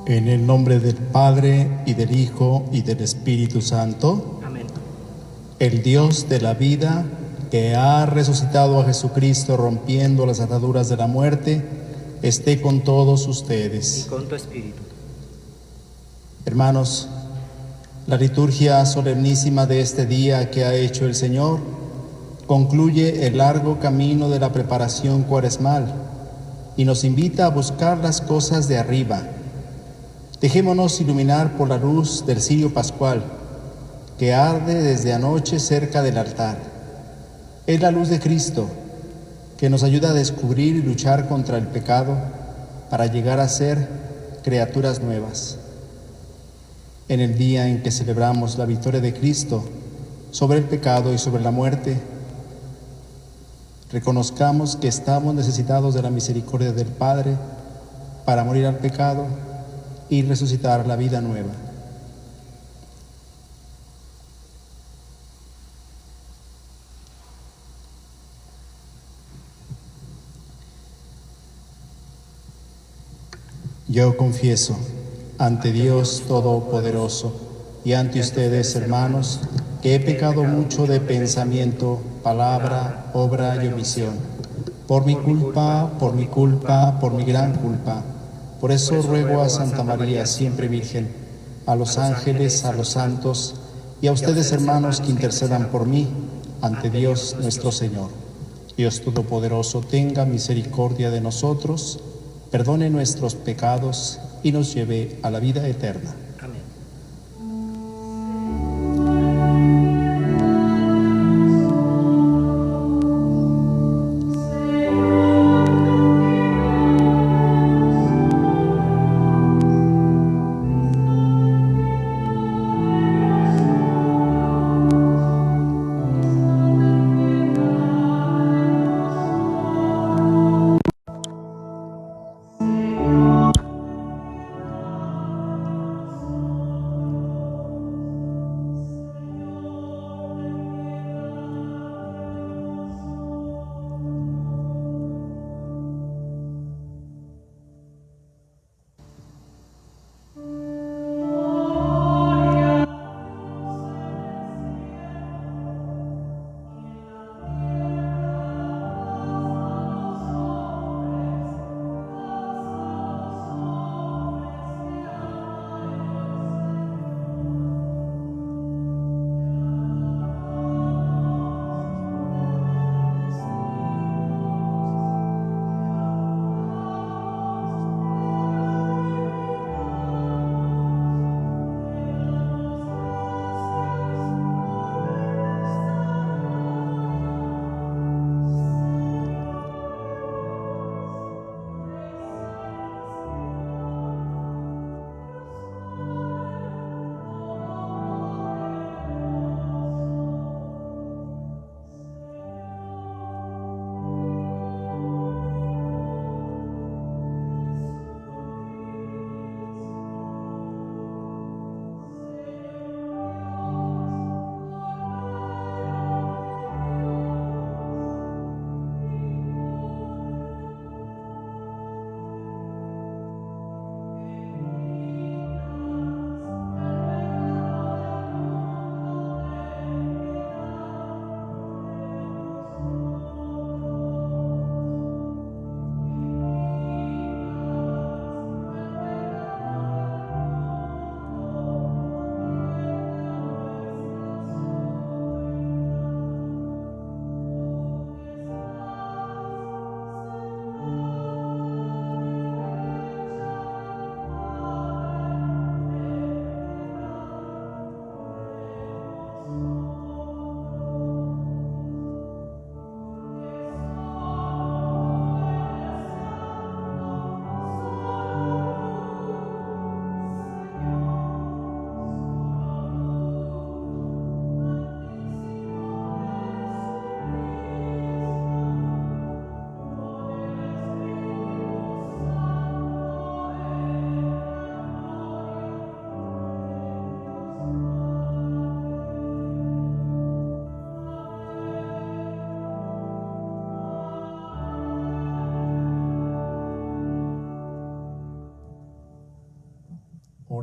En el nombre del Padre, y del Hijo, y del Espíritu Santo. Amén. El Dios de la vida, que ha resucitado a Jesucristo rompiendo las ataduras de la muerte, esté con todos Y ustedes. con tu espíritu. Hermanos, la liturgia solemnísima de este día que ha hecho el Señor concluye el largo camino de la preparación cuaresmal y nos invita a buscar las cosas de arriba. Dejémonos iluminar por la luz del cirio pascual, que arde desde anoche cerca del altar. Es la luz de Cristo, que nos ayuda a descubrir y luchar contra el pecado para llegar a ser criaturas nuevas. En el día en que celebramos la victoria de Cristo sobre el pecado y sobre la muerte, reconozcamos que estamos necesitados de la misericordia del Padre para morir al pecado y resucitar a la vida nueva. Yo confieso ante Dios Todopoderoso y ante ustedes, hermanos, que he pecado mucho de pensamiento, palabra, obra y omisión. Por mi culpa, por mi gran culpa. Por eso ruego a Santa María, siempre Virgen, a los ángeles, a los santos y a ustedes, hermanos, que intercedan por mí ante Dios nuestro Señor. Dios Todopoderoso tenga misericordia de nosotros, perdone nuestros pecados y nos lleve a la vida eterna. Amén.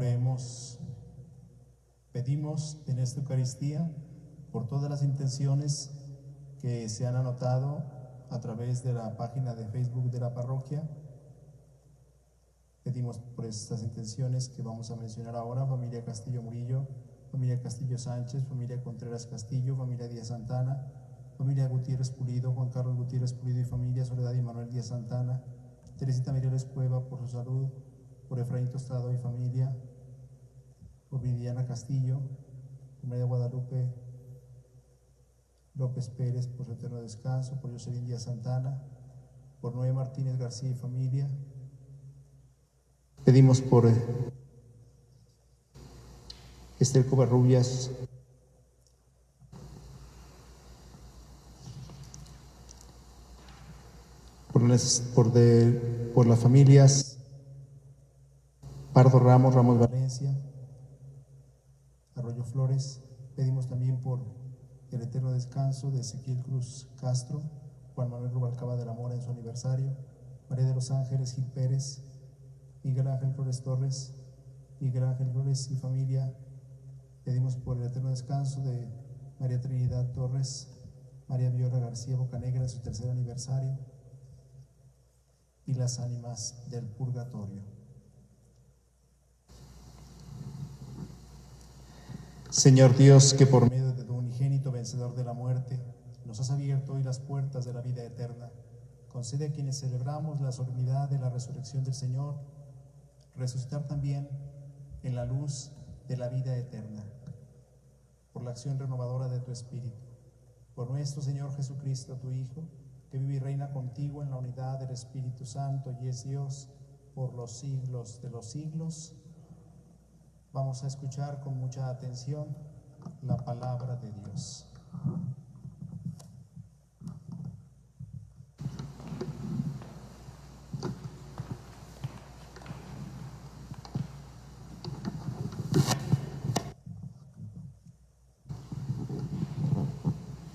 Oremos. Pedimos en esta Eucaristía por todas las intenciones que se han anotado a través de la página de Facebook de la parroquia. Pedimos por estas intenciones que vamos a mencionar ahora: familia Castillo Murillo, familia Castillo Sánchez, familia Contreras Castillo, familia Díaz Santana, familia Gutiérrez Pulido, Juan Carlos Gutiérrez Pulido y familia, Soledad y Manuel Díaz Santana, Teresita Mireles Cueva por su salud, por Efraín Tostado y familia, por Viviana Castillo, por María Guadalupe López Pérez por su eterno descanso, por Jocelyn Díaz Santana, por Noé Martínez García y familia. Pedimos por Esther Covarrubias, por las familias Pardo Ramos, Ramos Valencia, Arroyo Flores. Pedimos también por el eterno descanso de Ezequiel Cruz Castro, Juan Manuel Rubalcaba de la Mora en su aniversario, María de los Ángeles Gil Pérez, Miguel Ángel Flores Torres, Miguel Ángel Flores y familia. Pedimos por el eterno descanso de María Trinidad Torres, María Viola García Bocanegra en su tercer aniversario, y las ánimas del purgatorio. Señor Dios, que por medio de tu unigénito vencedor de la muerte, nos has abierto hoy las puertas de la vida eterna, concede a quienes celebramos la solemnidad de la resurrección del Señor, resucitar también en la luz de la vida eterna, por la acción renovadora de tu Espíritu, por nuestro Señor Jesucristo, tu Hijo, que vive y reina contigo en la unidad del Espíritu Santo y es Dios por los siglos de los siglos. Vamos a escuchar con mucha atención la palabra de Dios.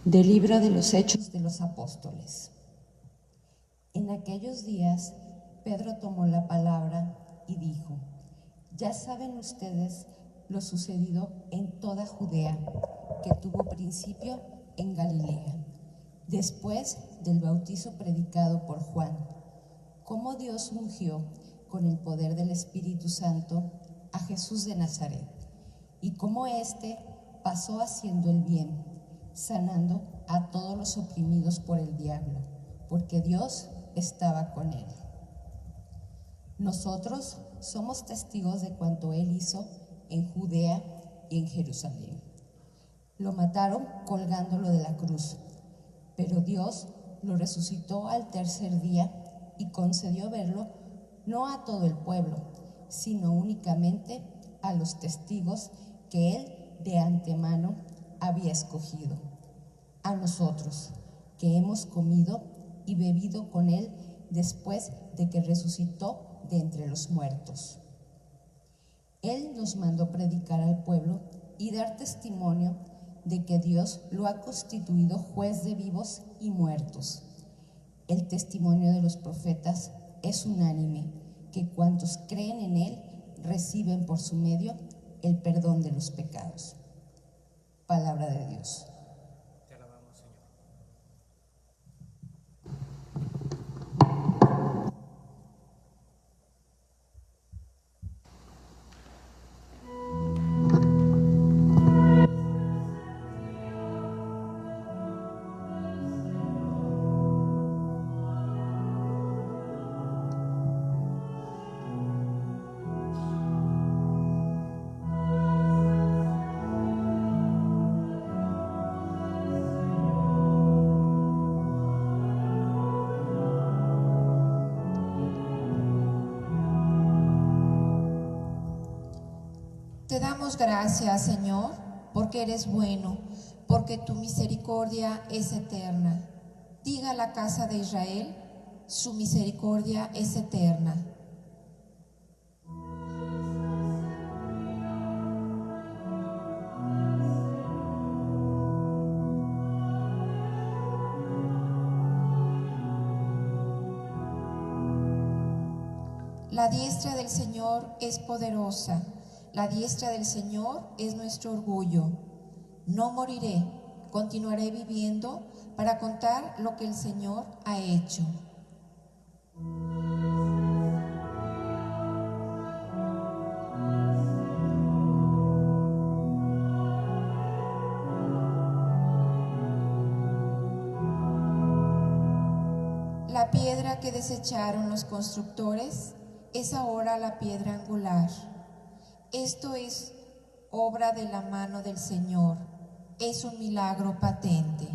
Del libro de los Hechos de los Apóstoles. En aquellos días, Pedro tomó la palabra y dijo: ya saben ustedes lo sucedido en toda Judea, que tuvo principio en Galilea, después del bautizo predicado por Juan, cómo Dios ungió con el poder del Espíritu Santo a Jesús de Nazaret, y cómo éste pasó haciendo el bien, sanando a todos los oprimidos por el diablo, porque Dios estaba con él. Nosotros somos testigos de cuanto él hizo en Judea y en Jerusalén. Lo mataron colgándolo de la cruz, pero Dios lo resucitó al tercer día y concedió verlo no a todo el pueblo, sino únicamente a los testigos que él de antemano había escogido, a nosotros, que hemos comido y bebido con él después de que resucitó de entre los muertos. Él nos mandó predicar al pueblo y dar testimonio de que Dios lo ha constituido juez de vivos y muertos. El testimonio de los profetas es unánime, que cuantos creen en él reciben por su medio el perdón de los pecados. Palabra de Dios. Te alabamos, Señor. Te damos gracias, Señor, porque eres bueno, porque tu misericordia es eterna. Diga la casa de Israel, su misericordia es eterna. La diestra del Señor es poderosa. La diestra del Señor es nuestro orgullo. No moriré, continuaré viviendo para contar lo que el Señor ha hecho. La piedra que desecharon los constructores es ahora la piedra angular. Esto es obra de la mano del Señor. Es un milagro patente.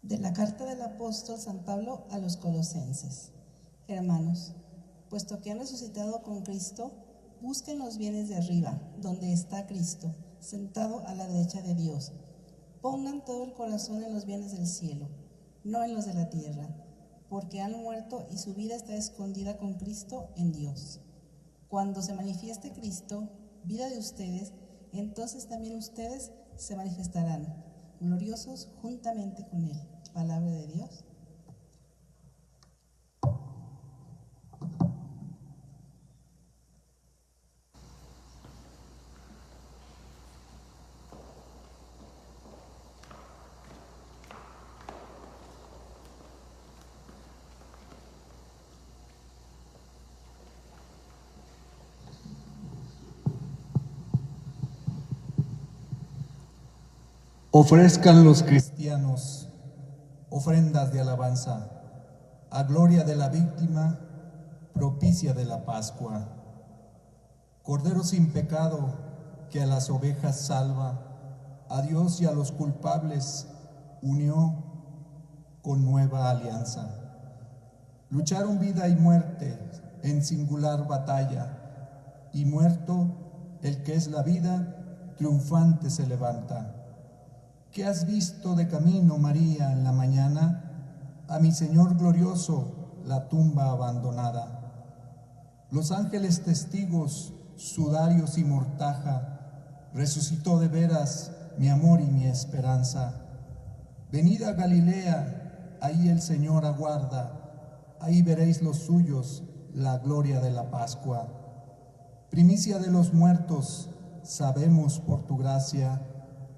De la carta del apóstol San Pablo a los Colosenses. Hermanos, puesto que han resucitado con Cristo, busquen los bienes de arriba, donde está Cristo, sentado a la derecha de Dios. Pongan todo el corazón en los bienes del cielo, no en los de la tierra, porque han muerto y su vida está escondida con Cristo en Dios. Cuando se manifieste Cristo, vida de ustedes, entonces también ustedes se manifestarán, gloriosos juntamente con Él. Palabra de Dios. Ofrezcan los cristianos ofrendas de alabanza a gloria de la víctima propicia de la Pascua. Cordero sin pecado que a las ovejas salva, a Dios y a los culpables unió con nueva alianza. Lucharon vida y muerte en singular batalla, y muerto el que es la vida, triunfante se levanta. ¿Qué has visto de camino, María, en la mañana? A mi Señor glorioso, la tumba abandonada. Los ángeles testigos, sudarios y mortaja, resucitó de veras mi amor y mi esperanza. Venid a Galilea, ahí el Señor aguarda, ahí veréis los suyos, la gloria de la Pascua. Primicia de los muertos, sabemos por tu gracia,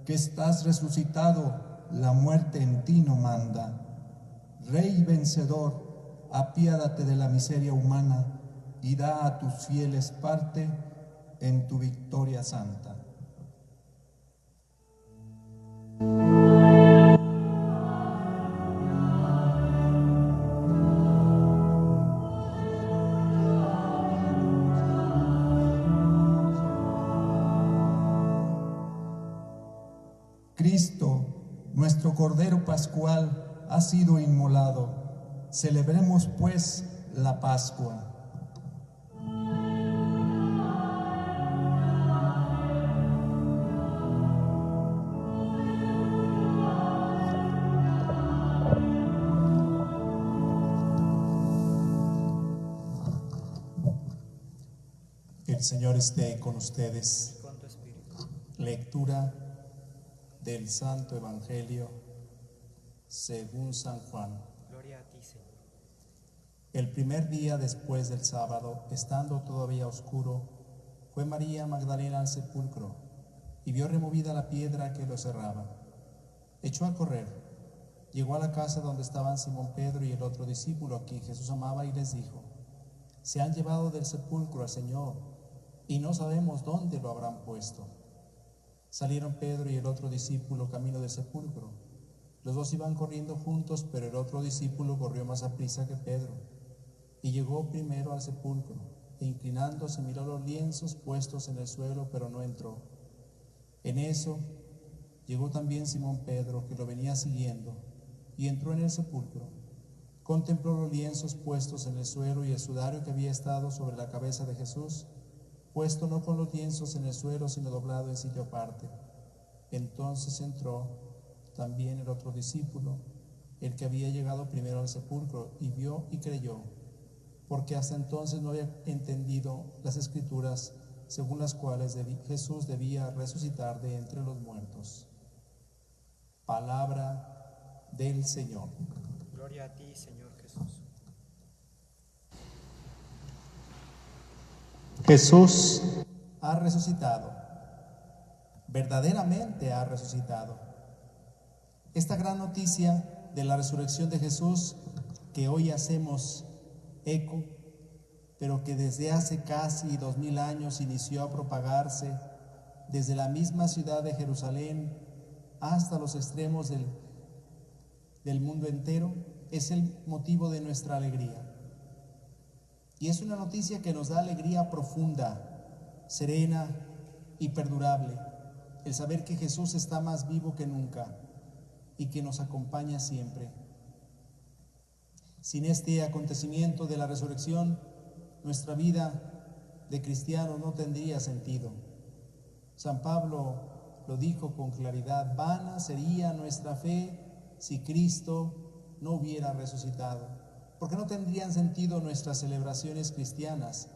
que estás resucitado, la muerte en ti no manda. Rey vencedor, apiádate de la miseria humana y da a tus fieles parte en tu victoria santa. Cristo, nuestro Cordero Pascual, ha sido inmolado. Celebremos, pues, la Pascua. El Señor esté con ustedes. y con tu espíritu. Lectura del Santo Evangelio según San Juan. Gloria a ti, Señor. El primer día después del sábado, estando todavía oscuro, fue María Magdalena al sepulcro y vio removida la piedra que lo cerraba. Echó a correr, llegó a la casa donde estaban Simón Pedro y el otro discípulo a quien Jesús amaba y les dijo: se han llevado del sepulcro al Señor y no sabemos dónde lo habrán puesto. Salieron Pedro y el otro discípulo camino del sepulcro. Los dos iban corriendo juntos, pero el otro discípulo corrió más aprisa que Pedro y llegó primero al sepulcro, e inclinándose miró los lienzos puestos en el suelo, pero no entró. En eso llegó también Simón Pedro, que lo venía siguiendo, y entró en el sepulcro. Contempló los lienzos puestos en el suelo y el sudario que había estado sobre la cabeza de Jesús, puesto no con los lienzos en el suelo, sino doblado en sitio aparte. Entonces entró también el otro discípulo, el que había llegado primero al sepulcro, y vio y creyó. porque hasta entonces no había entendido las Escrituras según las cuales Jesús debía resucitar de entre los muertos. Palabra del Señor. Gloria a ti, Señor Jesús. Jesús Ha resucitado, verdaderamente ha resucitado. Esta gran noticia de la resurrección de Jesús que hoy hacemos eco, pero que desde hace casi 2000 años inició a propagarse desde la misma ciudad de Jerusalén hasta los extremos del mundo entero, es el motivo de nuestra alegría. Y es una noticia que nos da alegría profunda, serena y perdurable, el saber que Jesús está más vivo que nunca y que nos acompaña siempre. Sin este acontecimiento de la resurrección, nuestra vida de cristianos no tendría sentido. San Pablo lo dijo con claridad: vana sería nuestra fe si Cristo no hubiera resucitado, porque no tendrían sentido nuestras celebraciones cristianas,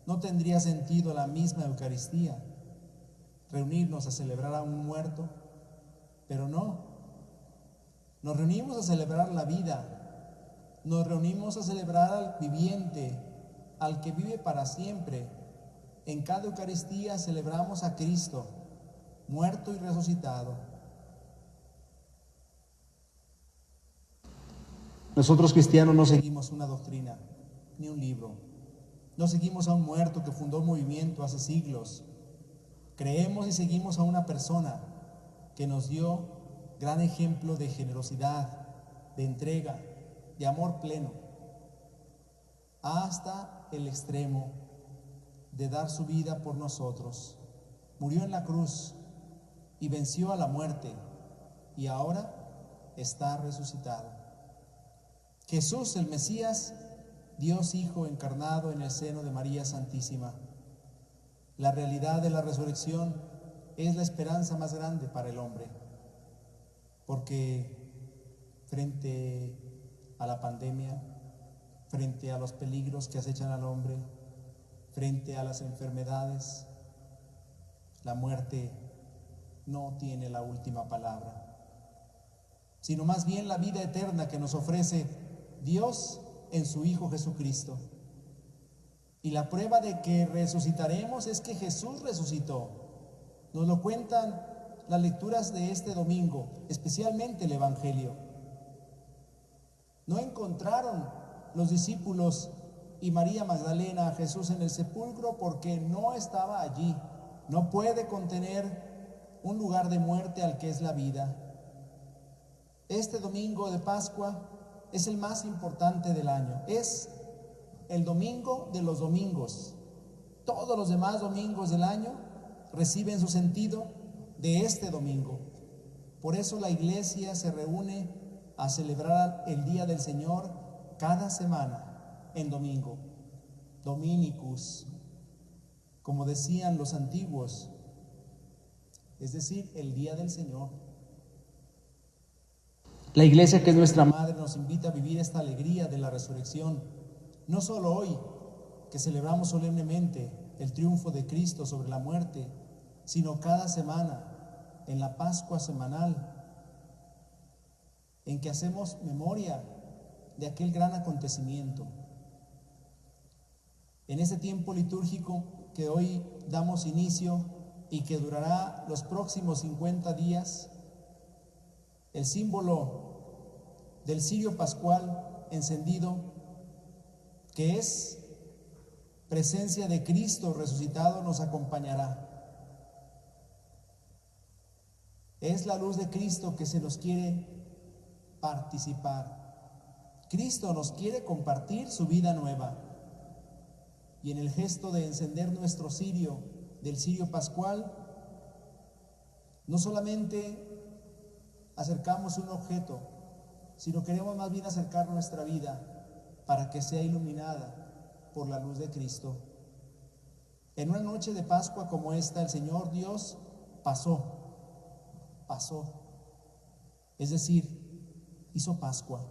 no tendría sentido la misma Eucaristía, reunirnos a celebrar a un muerto, pero no, nos reunimos a celebrar la vida, nos reunimos a celebrar al viviente, al que vive para siempre. En cada Eucaristía celebramos a Cristo, muerto y resucitado. Nosotros cristianos no seguimos una doctrina, ni un libro. No seguimos a un muerto que fundó un movimiento hace siglos. Creemos y seguimos a una persona que nos dio gran ejemplo de generosidad, de entrega, de amor pleno, hasta el extremo de dar su vida por nosotros. Murió en la cruz y venció a la muerte, y ahora está resucitado. Jesús, el Mesías, Dios Hijo encarnado en el seno de María Santísima. La realidad de la resurrección es la esperanza más grande para el hombre, porque frente a la pandemia, frente a los peligros que acechan al hombre, frente a las enfermedades, la muerte no tiene la última palabra, sino más bien la vida eterna que nos ofrece Dios en su Hijo Jesucristo. Y la prueba de que resucitaremos es que Jesús resucitó. Nos lo cuentan las lecturas de este domingo, especialmente el Evangelio. No encontraron los discípulos y María Magdalena a Jesús en el sepulcro porque no estaba allí. No puede contener un lugar de muerte al que es la vida. Este domingo de Pascua es el más importante del año. Es el domingo de los domingos. Todos los demás domingos del año reciben su sentido de este domingo. Por eso la iglesia se reúne a celebrar el Día del Señor cada semana en domingo. Dominicus, como decían los antiguos, es decir, el Día del Señor. La iglesia, que es nuestra madre, nos invita a vivir esta alegría de la resurrección, no solo hoy, que celebramos solemnemente el triunfo de Cristo sobre la muerte, sino cada semana, en la Pascua semanal, en que hacemos memoria de aquel gran acontecimiento. En ese tiempo litúrgico que hoy damos inicio y que durará los próximos 50 días, el símbolo del cirio pascual encendido, que es presencia de Cristo resucitado, nos acompañará. Es la luz de Cristo que se nos quiere participar. Cristo nos quiere compartir su vida nueva. Y en el gesto de encender nuestro cirio, del cirio pascual, no solamente acercamos un objeto, sino queremos más bien acercar nuestra vida para que sea iluminada por la luz de Cristo. En una noche de Pascua como esta, el Señor Dios pasó, es decir, hizo Pascua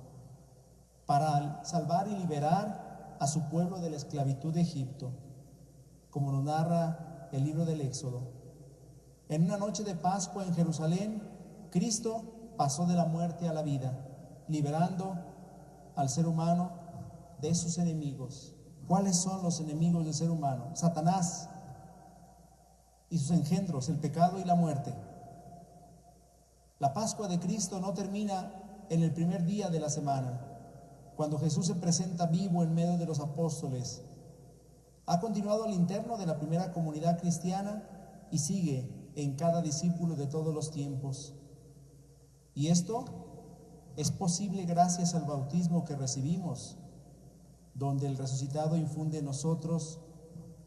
para salvar y liberar a su pueblo de la esclavitud de Egipto, como nos narra el libro del Éxodo. En una noche de Pascua en Jerusalén, Cristo pasó de la muerte a la vida, liberando al ser humano de sus enemigos. ¿Cuáles son los enemigos del ser humano? Satanás y sus engendros, el pecado y la muerte. La Pascua de Cristo no termina en el primer día de la semana, cuando Jesús se presenta vivo en medio de los apóstoles. Ha continuado al interno de la primera comunidad cristiana y sigue en cada discípulo de todos los tiempos. Y esto es posible gracias al bautismo que recibimos, donde el resucitado infunde en nosotros,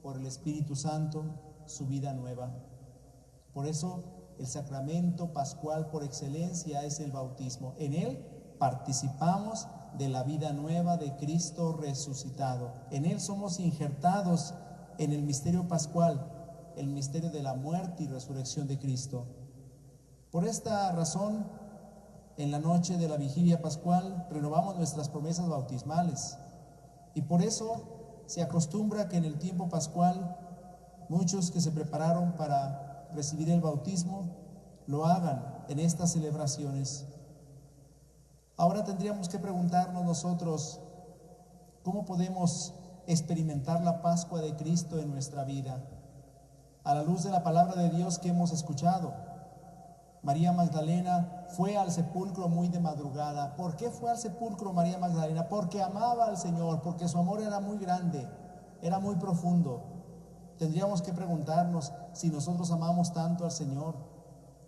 por el Espíritu Santo, su vida nueva. Por eso, el sacramento pascual por excelencia es el bautismo. En él participamos de la vida nueva de Cristo resucitado. En él somos injertados en el misterio pascual, el misterio de la muerte y resurrección de Cristo. Por esta razón, en la noche de la vigilia pascual renovamos nuestras promesas bautismales, y por eso se acostumbra que en el tiempo pascual muchos que se prepararon para recibir el bautismo lo hagan en estas celebraciones. Ahora tendríamos que preguntarnos nosotros, ¿cómo podemos experimentar la Pascua de Cristo en nuestra vida? A la luz de la palabra de Dios que hemos escuchado, María Magdalena fue al sepulcro muy de madrugada. ¿Por qué fue al sepulcro María Magdalena? Porque amaba al Señor, porque su amor era muy grande, era muy profundo. Tendríamos que preguntarnos si nosotros amamos tanto al Señor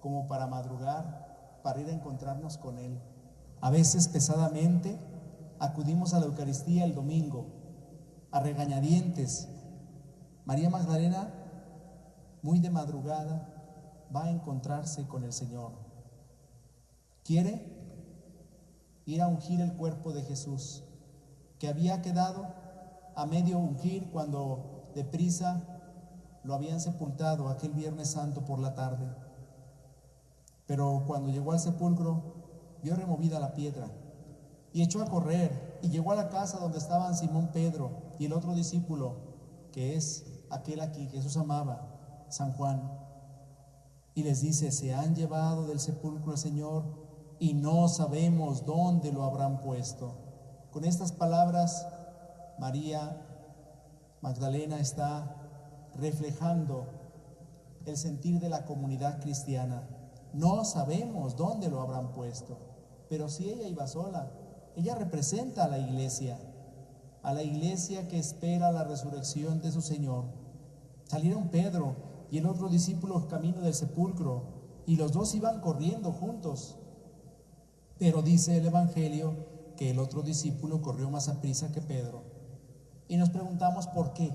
como para madrugar, para ir a encontrarnos con Él. A veces pesadamente acudimos a la Eucaristía el domingo, a regañadientes. María Magdalena, muy de madrugada, va a encontrarse con el Señor. Quiere ir a ungir el cuerpo de Jesús, que había quedado a medio ungir cuando deprisa lo habían sepultado aquel Viernes Santo por la tarde. Pero cuando llegó al sepulcro, vio removida la piedra y echó a correr y llegó a la casa donde estaban Simón Pedro y el otro discípulo, que es aquel a quien Jesús amaba, San Juan. Y les dice: se han llevado del sepulcro al Señor y no sabemos dónde lo habrán puesto. Con estas palabras, María Magdalena está reflejando el sentir de la comunidad cristiana. No sabemos dónde lo habrán puesto, pero si ella iba sola, ella representa a la iglesia que espera la resurrección de su Señor. Salieron Pedro y el otro discípulo camino del sepulcro, y los dos iban corriendo juntos. Pero dice el Evangelio que el otro discípulo corrió más aprisa que Pedro. Y nos preguntamos por qué.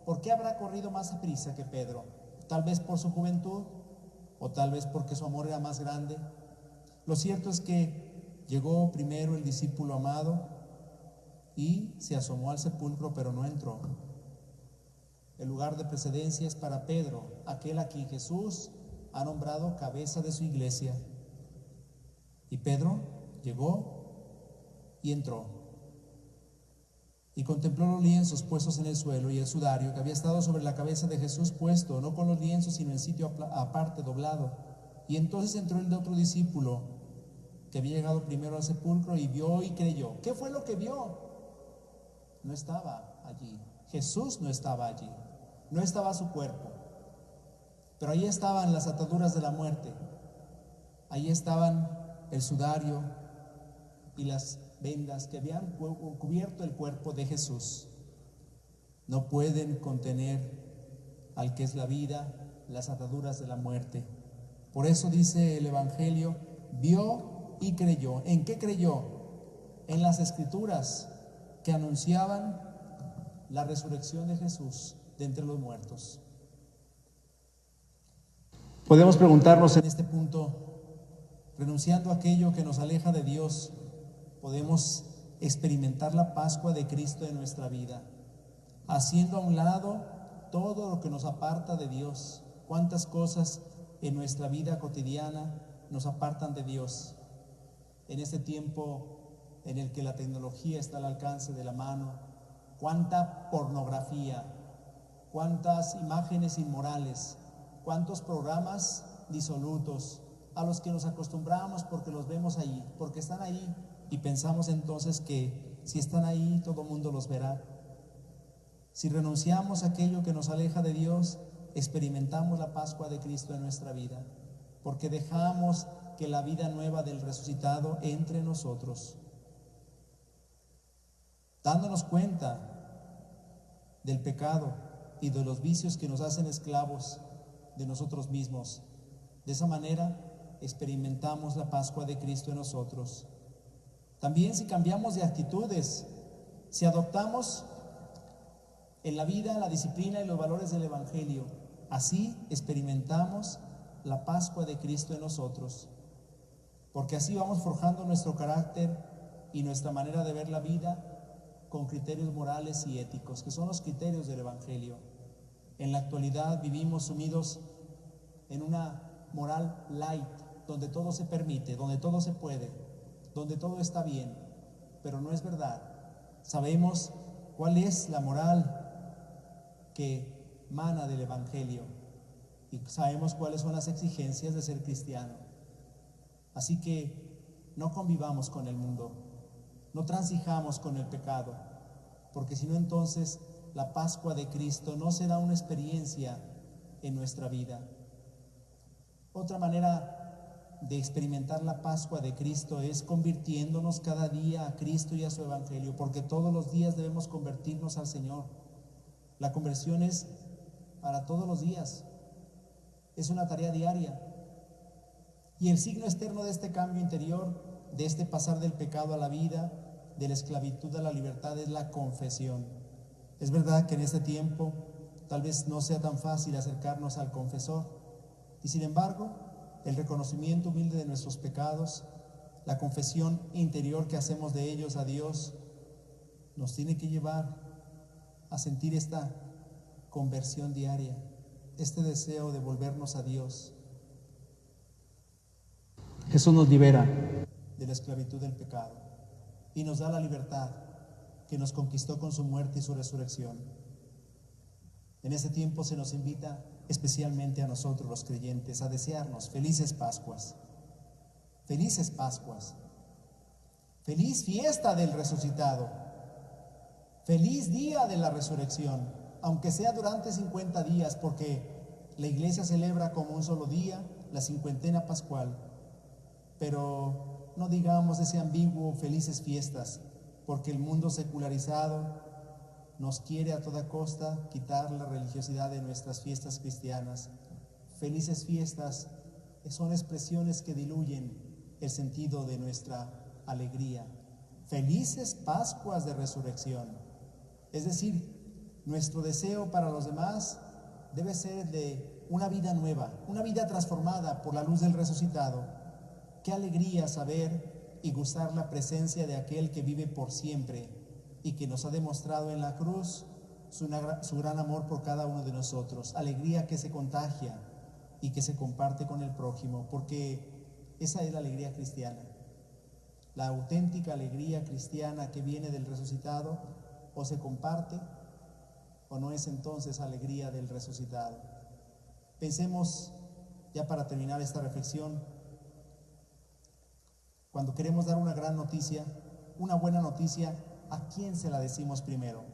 ¿Por qué habrá corrido más aprisa que Pedro? Tal vez por su juventud, o tal vez porque su amor era más grande. Lo cierto es que llegó primero el discípulo amado y se asomó al sepulcro, pero no entró. El lugar de precedencia es para Pedro, aquel a quien Jesús ha nombrado cabeza de su iglesia. Y Pedro llegó y entró. Y contempló los lienzos puestos en el suelo y el sudario que había estado sobre la cabeza de Jesús puesto, no con los lienzos, sino en sitio aparte, doblado. Y entonces entró el de otro discípulo, que había llegado primero al sepulcro, y vio y creyó. ¿Qué fue lo que vio? No estaba allí. Jesús no estaba allí. No estaba su cuerpo. Pero ahí estaban las ataduras de la muerte. Ahí estaban el sudario y las vendas que habían cubierto el cuerpo de Jesús. No pueden contener al que es la vida las ataduras de la muerte. Por eso dice el Evangelio: vio y creyó. ¿En qué creyó? En las Escrituras que anunciaban la resurrección de Jesús de entre los muertos. Podemos preguntarnos en este punto, renunciando a aquello que nos aleja de Dios, podemos experimentar la Pascua de Cristo en nuestra vida, haciendo a un lado todo lo que nos aparta de Dios. ¿Cuántas cosas en nuestra vida cotidiana nos apartan de Dios? En este tiempo en el que la tecnología está al alcance de la mano, cuánta pornografía, cuántas imágenes inmorales, cuántos programas disolutos a los que nos acostumbramos porque los vemos allí, porque están ahí, y pensamos entonces que si están ahí todo el mundo los verá. Si renunciamos a aquello que nos aleja de Dios, experimentamos la Pascua de Cristo en nuestra vida, porque dejamos que la vida nueva del resucitado entre nosotros, dándonos cuenta del pecado y de los vicios que nos hacen esclavos de nosotros mismos. De esa manera experimentamos la Pascua de Cristo en nosotros. También si cambiamos de actitudes, si adoptamos en la vida la disciplina y los valores del Evangelio, así experimentamos la Pascua de Cristo en nosotros, porque así vamos forjando nuestro carácter y nuestra manera de ver la vida con criterios morales y éticos, que son los criterios del Evangelio. En la actualidad vivimos sumidos en una moral light, donde todo se permite, donde todo se puede, donde todo está bien, pero no es verdad. Sabemos cuál es la moral que mana del Evangelio y sabemos cuáles son las exigencias de ser cristiano. Así que no convivamos con el mundo, no transijamos con el pecado, porque si no, entonces la Pascua de Cristo no será una experiencia en nuestra vida. Otra manera de experimentar la Pascua de Cristo es convirtiéndonos cada día a Cristo y a su Evangelio, porque todos los días debemos convertirnos al Señor. La conversión es para todos los días, es una tarea diaria. Y el signo externo de este cambio interior, de este pasar del pecado a la vida, de la esclavitud a la libertad, es la confesión. Es verdad que en este tiempo tal vez no sea tan fácil acercarnos al confesor, y sin embargo, el reconocimiento humilde de nuestros pecados, la confesión interior que hacemos de ellos a Dios, nos tiene que llevar a sentir esta conversión diaria, este deseo de volvernos a Dios. Jesús nos libera de la esclavitud del pecado y nos da la libertad que nos conquistó con su muerte y su resurrección. En este tiempo se nos invita especialmente a nosotros los creyentes a desearnos felices Pascuas, felices Pascuas, feliz fiesta del resucitado, feliz día de la resurrección, aunque sea durante 50 días, porque la iglesia celebra como un solo día la cincuentena pascual. Pero no digamos ese ambiguo felices fiestas, porque el mundo secularizado nos quiere a toda costa quitar la religiosidad de nuestras fiestas cristianas. Felices fiestas son expresiones que diluyen el sentido de nuestra alegría. Felices Pascuas de resurrección. Es decir, nuestro deseo para los demás debe ser de una vida nueva, una vida transformada por la luz del resucitado. Qué alegría saber y gustar la presencia de aquel que vive por siempre y que nos ha demostrado en la cruz su gran amor por cada uno de nosotros. Alegría que se contagia y que se comparte con el prójimo, porque esa es la alegría cristiana. La auténtica alegría cristiana que viene del resucitado o se comparte o no es entonces alegría del resucitado. Pensemos, ya para terminar esta reflexión, cuando queremos dar una gran noticia, una buena noticia, ¿a quién se la decimos primero?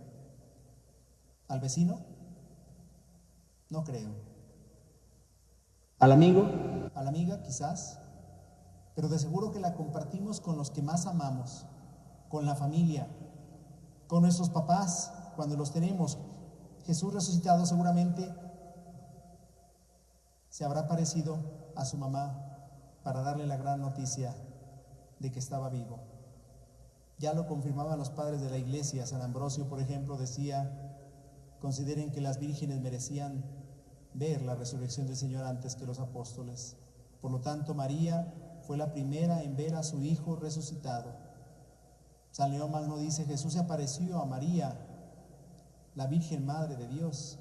¿Al vecino? No creo. ¿Al amigo? ¿A la amiga quizás? Pero de seguro que la compartimos con los que más amamos, con la familia, con nuestros papás cuando los tenemos. Jesús resucitado seguramente se habrá parecido a su mamá para darle la gran noticia de que estaba vivo. Ya lo confirmaban los padres de la iglesia. San Ambrosio, por ejemplo, decía: consideren que las vírgenes merecían ver la resurrección del Señor antes que los apóstoles. Por lo tanto, María fue la primera en ver a su hijo resucitado. San León Magno dice: Jesús se apareció a María, la Virgen Madre de Dios,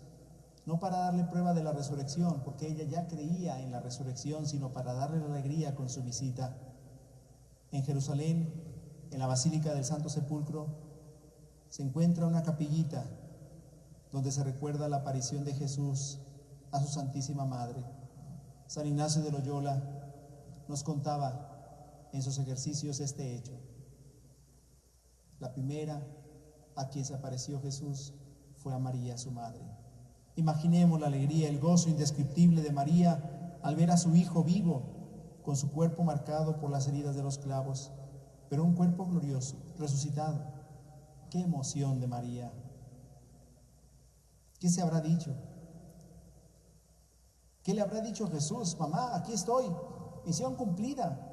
no para darle prueba de la resurrección, porque ella ya creía en la resurrección, sino para darle la alegría con su visita. En Jerusalén, en la Basílica del Santo Sepulcro, se encuentra una capillita donde se recuerda la aparición de Jesús a su Santísima Madre. San Ignacio de Loyola nos contaba en sus ejercicios este hecho. La primera a quien se apareció Jesús fue a María, su madre. Imaginemos la alegría, el gozo indescriptible de María al ver a su hijo vivo, con su cuerpo marcado por las heridas de los clavos, pero un cuerpo glorioso, resucitado. ¡Qué emoción de María! ¿Qué se habrá dicho? ¿Qué le habrá dicho Jesús? Mamá, aquí estoy, misión cumplida.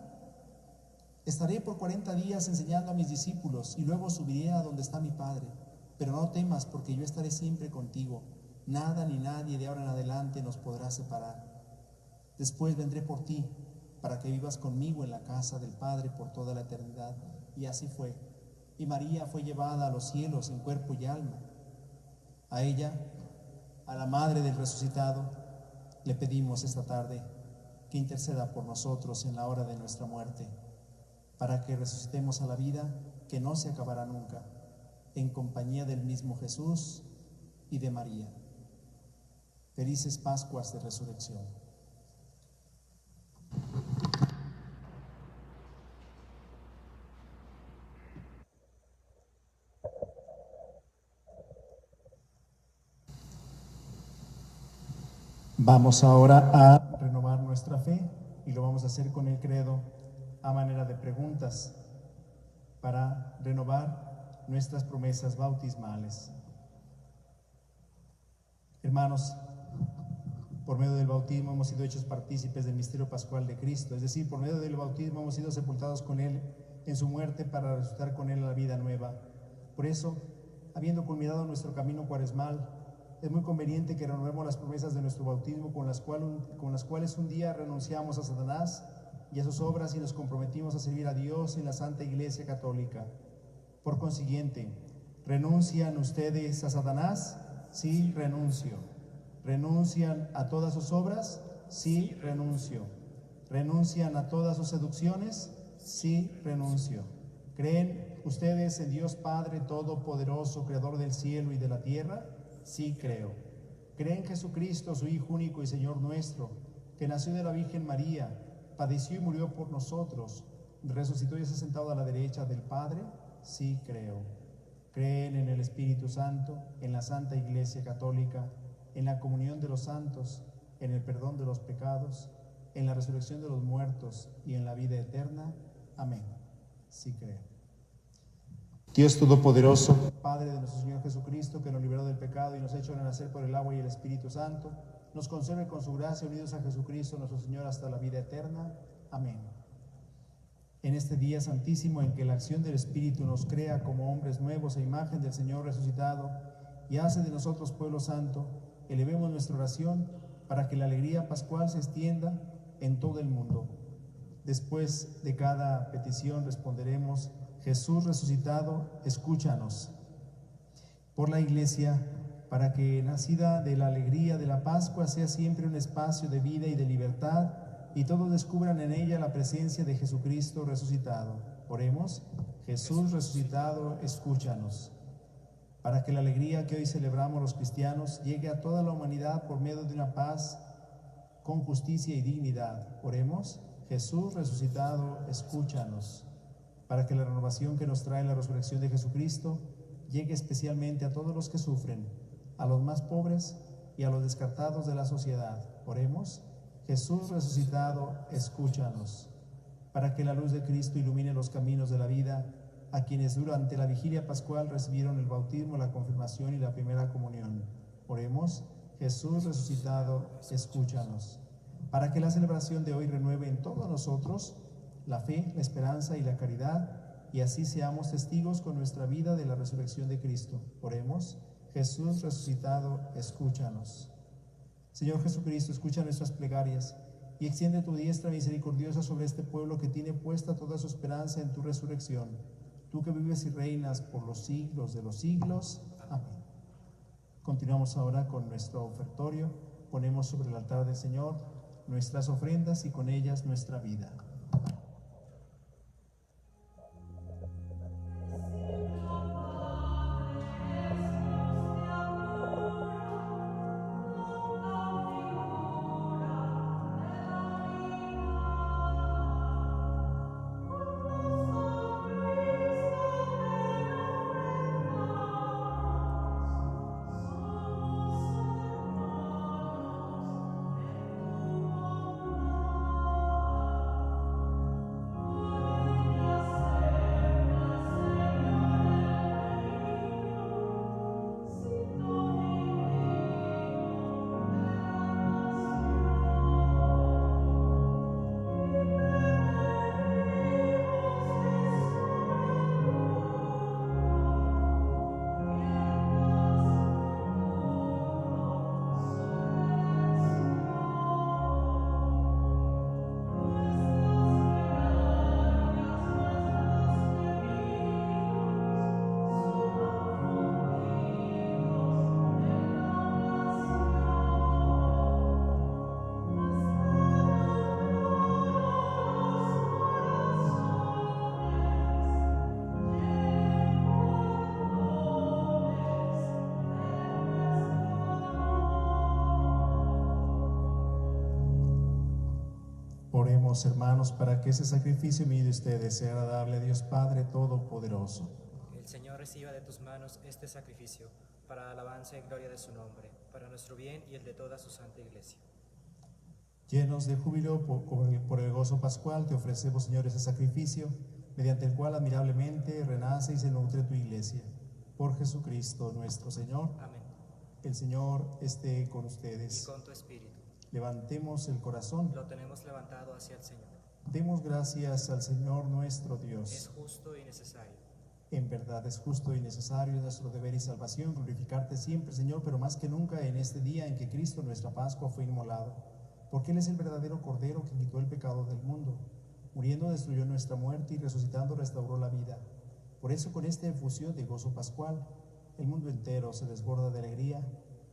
Estaré por 40 días enseñando a mis discípulos y luego subiré a donde está mi Padre. Pero no temas, porque yo estaré siempre contigo. Nada ni nadie de ahora en adelante nos podrá separar. Después vendré por ti, para que vivas conmigo en la casa del Padre por toda la eternidad. Y así fue. Y María fue llevada a los cielos en cuerpo y alma. A ella, a la Madre del Resucitado, le pedimos esta tarde que interceda por nosotros en la hora de nuestra muerte, para que resucitemos a la vida que no se acabará nunca, en compañía del mismo Jesús y de María. Felices Pascuas de Resurrección. Vamos ahora a renovar nuestra fe y lo vamos a hacer con el credo a manera de preguntas para renovar nuestras promesas bautismales. Hermanos, por medio del bautismo hemos sido hechos partícipes del misterio pascual de Cristo, es decir, por medio del bautismo hemos sido sepultados con Él en su muerte para resucitar con Él a la vida nueva. Por eso, habiendo culminado nuestro camino cuaresmal, es muy conveniente que renovemos las promesas de nuestro bautismo con las cuales un día renunciamos a Satanás y a sus obras y nos comprometimos a servir a Dios en la Santa Iglesia Católica. Por consiguiente, ¿renuncian ustedes a Satanás? Sí, renuncio. ¿Renuncian a todas sus obras? Sí, renuncio. ¿Renuncian a todas sus seducciones? Sí, renuncio. ¿Creen ustedes en Dios Padre Todopoderoso, Creador del cielo y de la tierra? Sí, creo. ¿Creen en Jesucristo, su Hijo único y Señor nuestro, que nació de la Virgen María, padeció y murió por nosotros, resucitó y se ha sentado a la derecha del Padre? Sí, creo. ¿Creen en el Espíritu Santo, en la Santa Iglesia Católica, en la comunión de los santos, en el perdón de los pecados, en la resurrección de los muertos y en la vida eterna? Amén. Sí, creo. Dios Todopoderoso, Padre de nuestro Señor Jesucristo, que nos liberó del pecado y nos ha hecho renacer por el agua y el Espíritu Santo, nos conserve con su gracia unidos a Jesucristo nuestro Señor hasta la vida eterna. Amén. En este día santísimo en que la acción del Espíritu nos crea como hombres nuevos a imagen del Señor resucitado y hace de nosotros pueblo santo, elevemos nuestra oración para que la alegría pascual se extienda en todo el mundo. Después de cada petición responderemos: Jesús resucitado, escúchanos. Por la Iglesia, para que nacida de la alegría de la Pascua sea siempre un espacio de vida y de libertad, y todos descubran en ella la presencia de Jesucristo resucitado. Oremos: Jesús resucitado, escúchanos. Para que la alegría que hoy celebramos los cristianos llegue a toda la humanidad por medio de una paz con justicia y dignidad. Oremos: Jesús resucitado, escúchanos. Para que la renovación que nos trae la resurrección de Jesucristo llegue especialmente a todos los que sufren, a los más pobres y a los descartados de la sociedad. Oremos: Jesús resucitado, escúchanos. Para que la luz de Cristo ilumine los caminos de la vida a quienes durante la vigilia pascual recibieron el bautismo, la confirmación y la primera comunión. Oremos: Jesús resucitado, escúchanos. Para que la celebración de hoy renueve en todos nosotros la fe, la esperanza y la caridad, y así seamos testigos con nuestra vida de la resurrección de Cristo. Oremos: Jesús resucitado, escúchanos. Señor Jesucristo, escucha nuestras plegarias y extiende tu diestra misericordiosa sobre este pueblo que tiene puesta toda su esperanza en tu resurrección. Tú que vives y reinas por los siglos de los siglos. Amén. Continuamos ahora con nuestro ofertorio. Ponemos sobre el altar del Señor nuestras ofrendas y con ellas nuestra vida. Oremos, hermanos, para que ese sacrificio mío de ustedes sea agradable a Dios Padre Todopoderoso. El Señor reciba de tus manos este sacrificio, para alabanza y gloria de su nombre, para nuestro bien y el de toda su santa Iglesia. Llenos de júbilo por el gozo pascual, te ofrecemos, Señor, ese sacrificio, mediante el cual admirablemente renace y se nutre tu Iglesia. Por Jesucristo nuestro Señor. Amén. El Señor esté con Y ustedes. con tu espíritu. Levantemos el corazón. Lo tenemos levantado hacia el Señor. Demos gracias al Señor nuestro Es Dios. justo y necesario. En verdad es justo y necesario, es nuestro deber y salvación glorificarte siempre, Señor, pero más que nunca en este día en que Cristo, nuestra Pascua, fue inmolado, porque Él es el verdadero Cordero que quitó el pecado del mundo. Muriendo destruyó nuestra muerte y resucitando restauró la vida. Por eso, con esta efusión de gozo pascual, el mundo entero se desborda de alegría,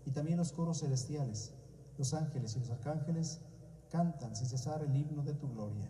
y también los coros celestiales, los ángeles y los arcángeles cantan sin cesar el himno de tu gloria.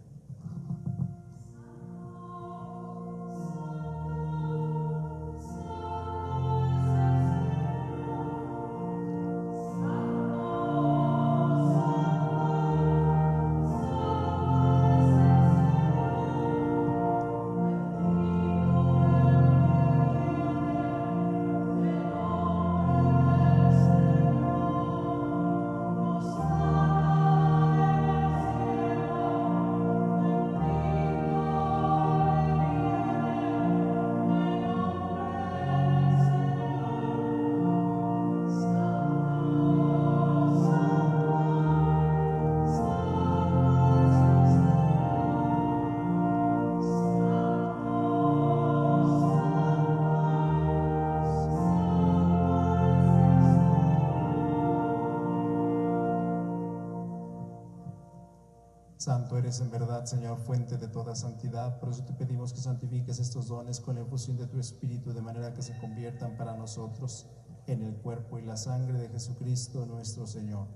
Santo eres en verdad, Señor, fuente de toda santidad. Por eso te pedimos que santifiques estos dones con la infusión de tu Espíritu, de manera que se conviertan para nosotros en el cuerpo y la sangre de Jesucristo nuestro Señor,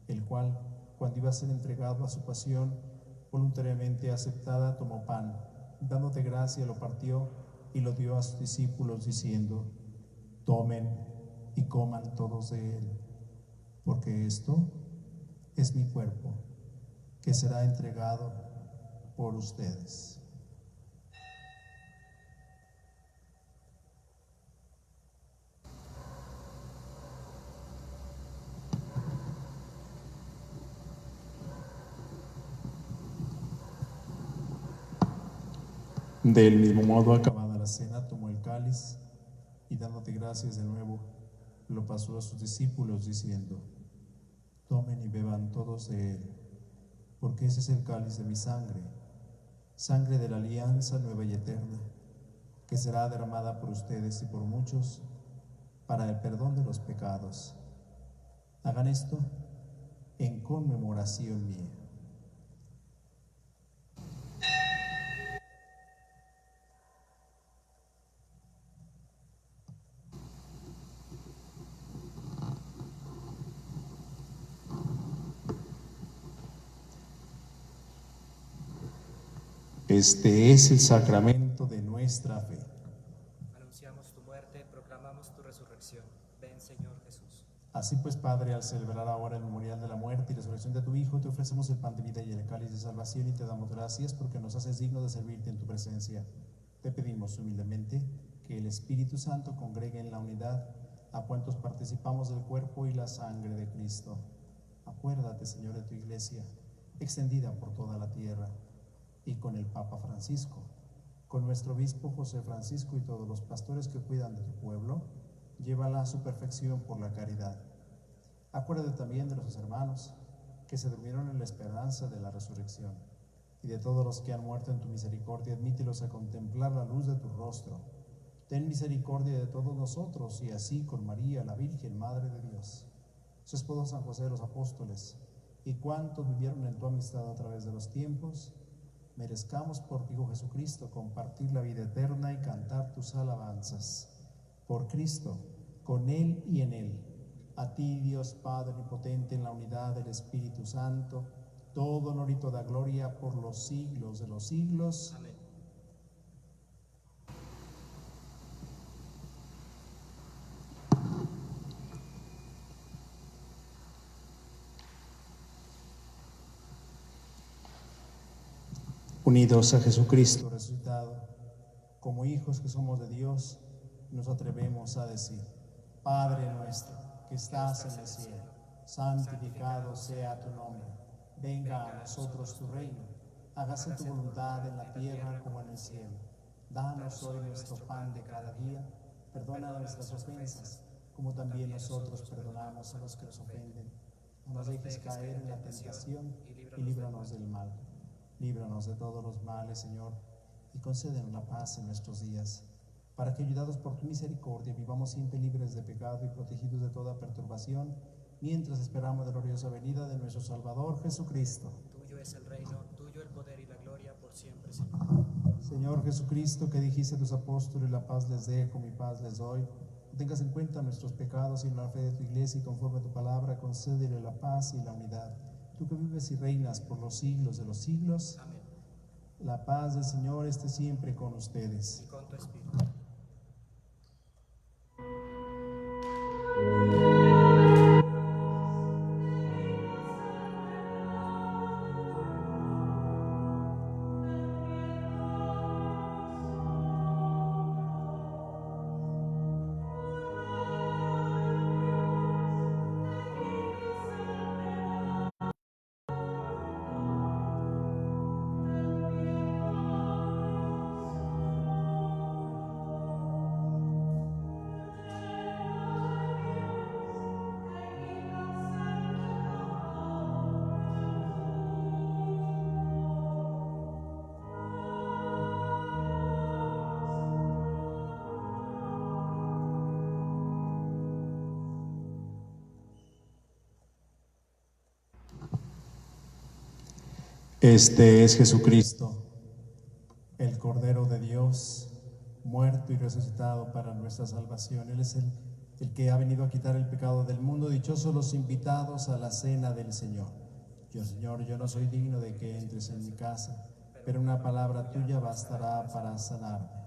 el cual, cuando iba a ser entregado a su pasión, voluntariamente aceptada, tomó pan, dándote gracia, lo partió y lo dio a sus discípulos, diciendo: tomen y coman todos de él, porque esto es mi cuerpo, que será entregado por ustedes. Del mismo modo, acabada la cena, tomó el cáliz y, dándote gracias de nuevo, lo pasó a sus discípulos, diciendo: tomen y beban todos de él, porque ese es el cáliz de mi sangre, sangre de la alianza nueva y eterna, que será derramada por ustedes y por muchos para el perdón de los pecados. Hagan esto en conmemoración mía. Este es el sacramento de nuestra fe. Anunciamos tu muerte, proclamamos tu resurrección. Ven, Señor Jesús. Así pues, Padre, al celebrar ahora el memorial de la muerte y resurrección de tu Hijo, te ofrecemos el pan de vida y el cáliz de salvación y te damos gracias porque nos haces dignos de servirte en tu presencia. Te pedimos humildemente que el Espíritu Santo congregue en la unidad a cuantos participamos del cuerpo y la sangre de Cristo. Acuérdate, Señor, de tu Iglesia, extendida por toda la tierra, y con el Papa Francisco, con nuestro obispo José Francisco y todos los pastores que cuidan de tu pueblo, llévala a su perfección por la caridad. Acuérdate también de los hermanos que se durmieron en la esperanza de la resurrección, y de todos los que han muerto en tu misericordia, admítelos a contemplar la luz de tu rostro. Ten misericordia de todos nosotros, y así con María, la Virgen, Madre de Dios, su esposo San José de los apóstoles, y cuantos vivieron en tu amistad a través de los tiempos, merezcamos por tu Hijo Jesucristo compartir la vida eterna y cantar tus alabanzas. Por Cristo, con Él y en Él, a ti, Dios Padre omnipotente, en la unidad del Espíritu Santo, todo honor y toda gloria por los siglos de los siglos. Amén. unidos a Jesucristo, resucitado, como hijos que somos de Dios, nos atrevemos a decir: Padre nuestro, que estás en el cielo, santificado sea tu nombre. Venga a nosotros tu reino. Hágase tu voluntad en la tierra como en el cielo. Danos hoy nuestro pan de cada día. Perdona nuestras ofensas, como también nosotros perdonamos a los que nos ofenden. No nos dejes caer en la tentación y líbranos del mal. Líbranos de todos los males, Señor, y concédenos la paz en nuestros días, para que, ayudados por tu misericordia, vivamos siempre libres de pecado y protegidos de toda perturbación, mientras esperamos la gloriosa venida de nuestro Salvador Jesucristo. Tuyo es el reino, tuyo el poder y la gloria por siempre, Señor. Señor Jesucristo, que dijiste a tus apóstoles: la paz les dejo, mi paz les doy. No tengas en cuenta nuestros pecados, sino la fe de tu iglesia, y conforme a tu palabra, concédele la paz y la unidad. Tú que vives y reinas por los siglos de los siglos. Amén. La paz del Señor esté siempre con ustedes. Y con tu espíritu. Este es Jesucristo, El Cordero de Dios, muerto y resucitado para nuestra salvación. Él es el que ha venido a quitar el pecado del mundo. Dichosos los invitados a la cena del Señor. Señor, yo no soy digno de que entres en mi casa, pero una palabra tuya bastará para sanarme.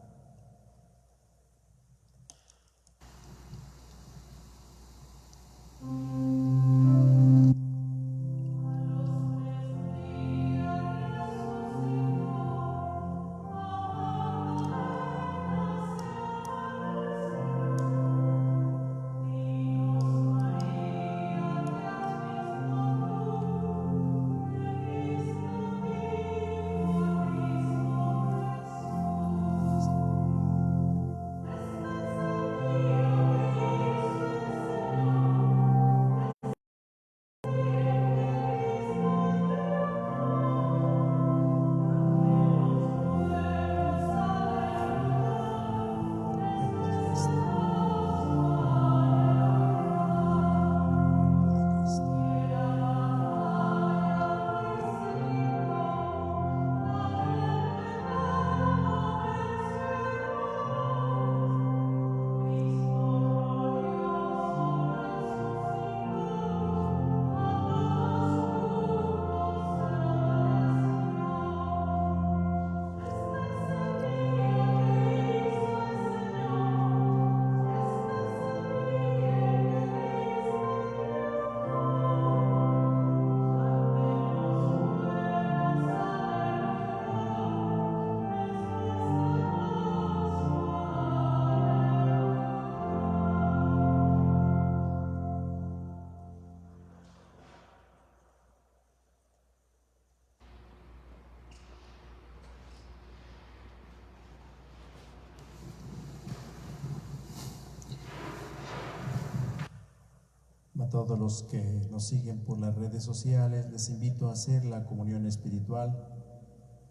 A todos los que nos siguen por las redes sociales, les invito a hacer la comunión espiritual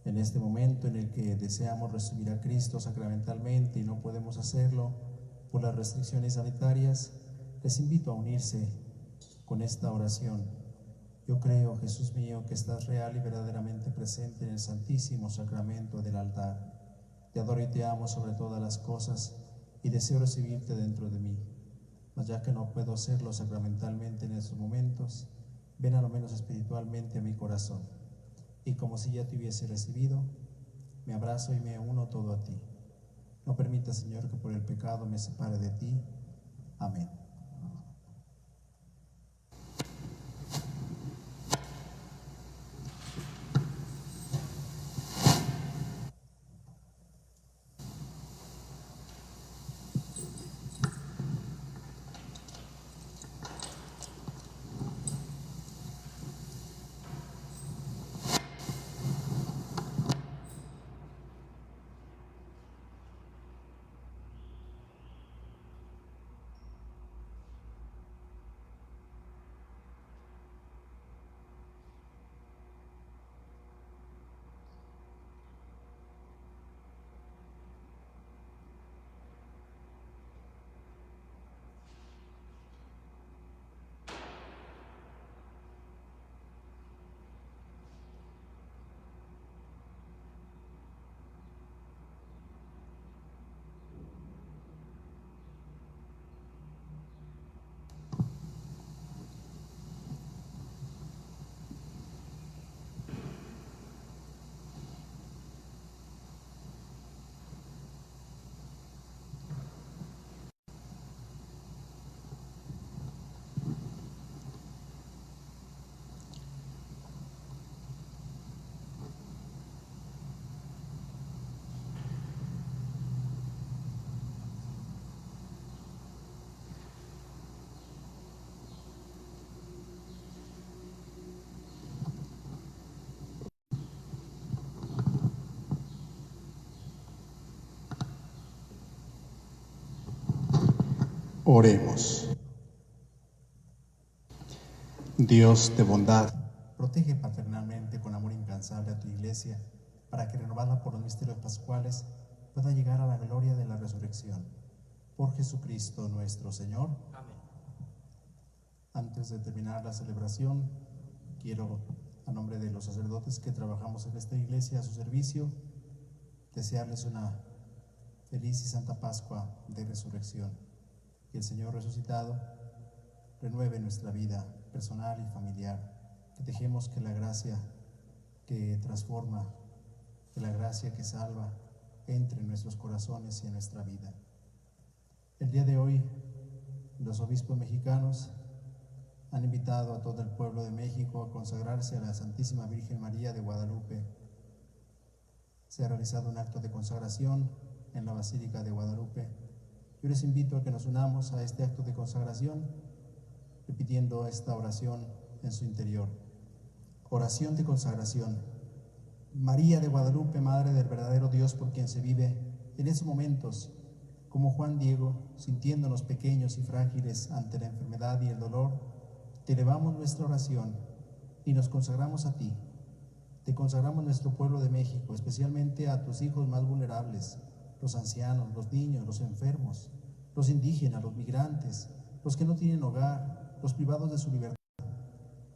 en este momento en el que deseamos recibir a Cristo sacramentalmente y no podemos hacerlo por las restricciones sanitarias. Les invito a unirse con esta oración. Yo creo, Jesús mío, que estás real y verdaderamente presente en el Santísimo Sacramento del altar. Te adoro y te amo sobre todas las cosas y deseo recibirte dentro de mí. Mas ya que no puedo hacerlo sacramentalmente en estos momentos, ven a lo menos espiritualmente a mi corazón. Y como si ya te hubiese recibido, me abrazo y me uno todo a ti. No permita, Señor, que por el pecado me separe de ti. Amén. Oremos. Dios de bondad, protege paternalmente con amor incansable a tu Iglesia, para que, renovada por los misterios pascuales, pueda llegar a la gloria de la resurrección. Por Jesucristo nuestro Señor. Amén. Antes de terminar la celebración, quiero, a nombre de los sacerdotes que trabajamos en esta iglesia a su servicio, desearles una feliz y santa Pascua de resurrección. Que el Señor resucitado renueve nuestra vida personal y familiar. Que dejemos que la gracia que transforma, que la gracia que salva, entre en nuestros corazones y en nuestra vida. El día de hoy, los obispos mexicanos han invitado a todo el pueblo de México a consagrarse a la Santísima Virgen María de Guadalupe. Se ha realizado un acto de consagración en la Basílica de Guadalupe. Yo les invito a que nos unamos a este acto de consagración, repitiendo esta oración en su interior. Oración de consagración. María de Guadalupe, Madre del verdadero Dios por quien se vive, en esos momentos, como Juan Diego, sintiéndonos pequeños y frágiles ante la enfermedad y el dolor, te elevamos nuestra oración y nos consagramos a ti. Te consagramos nuestro pueblo de México, especialmente a tus hijos más vulnerables, los ancianos, los niños, los enfermos, los indígenas, los migrantes, los que no tienen hogar, los privados de su libertad.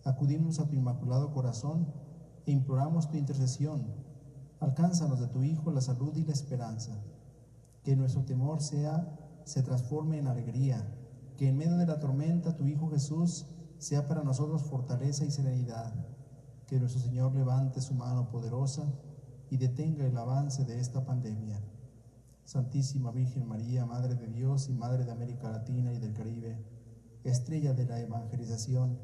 Acudimos a tu inmaculado corazón e imploramos tu intercesión. Alcánzanos de tu Hijo la salud y la esperanza. Que nuestro temor se transforme en alegría, que en medio de la tormenta tu Hijo Jesús sea para nosotros fortaleza y serenidad. Que nuestro Señor levante su mano poderosa y detenga el avance de esta pandemia. Santísima Virgen María, Madre de Dios y Madre de América Latina y del Caribe, estrella de la evangelización,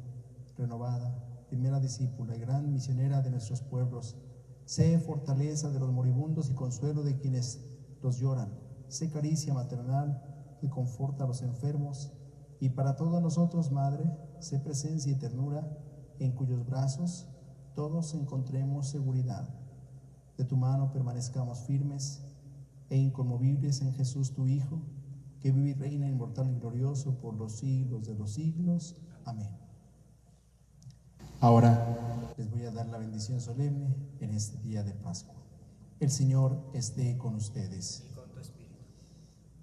renovada, primera discípula y gran misionera de nuestros pueblos, sé fortaleza de los moribundos y consuelo de quienes los lloran. Sé caricia maternal que conforta a los enfermos, y para todos nosotros, Madre, sé presencia y ternura en cuyos brazos todos encontremos seguridad. De tu mano permanezcamos firmes e inconmovibles en Jesús tu Hijo, que vive y reina inmortal y glorioso por los siglos de los siglos. Amén. Ahora les voy a dar la bendición solemne en este día de Pascua. El Señor esté con ustedes. Y con tu espíritu.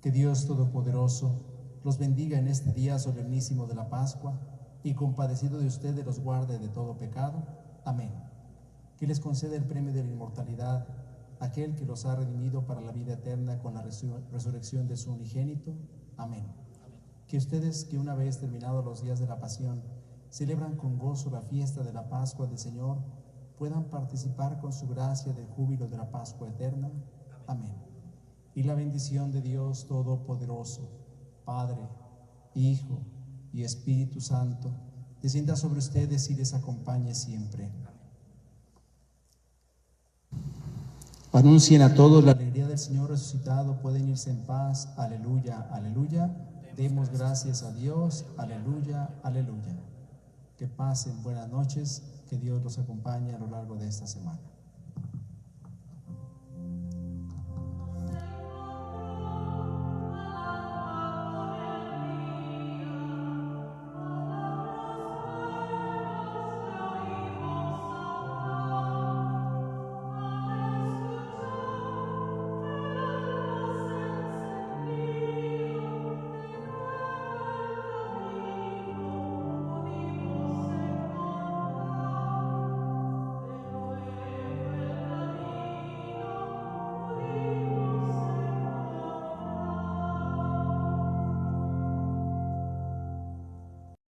Que Dios Todopoderoso los bendiga en este día solemnísimo de la Pascua y compadecido de ustedes los guarde de todo pecado. Amén. Que les conceda el premio de la inmortalidad aquel que los ha redimido para la vida eterna con la resurrección de su unigénito. Amén. Que ustedes, que una vez terminados los días de la pasión, celebran con gozo la fiesta de la Pascua del Señor, puedan participar con su gracia del júbilo de la Pascua eterna. Amén. Y la bendición de Dios Todopoderoso, Padre, Hijo y Espíritu Santo, descienda sobre ustedes y les acompañe siempre. Anuncien a todos la alegría del Señor resucitado, pueden irse en paz. Aleluya, aleluya. Demos gracias a Dios. Aleluya, aleluya. Que pasen buenas noches, que Dios los acompañe a lo largo de esta semana.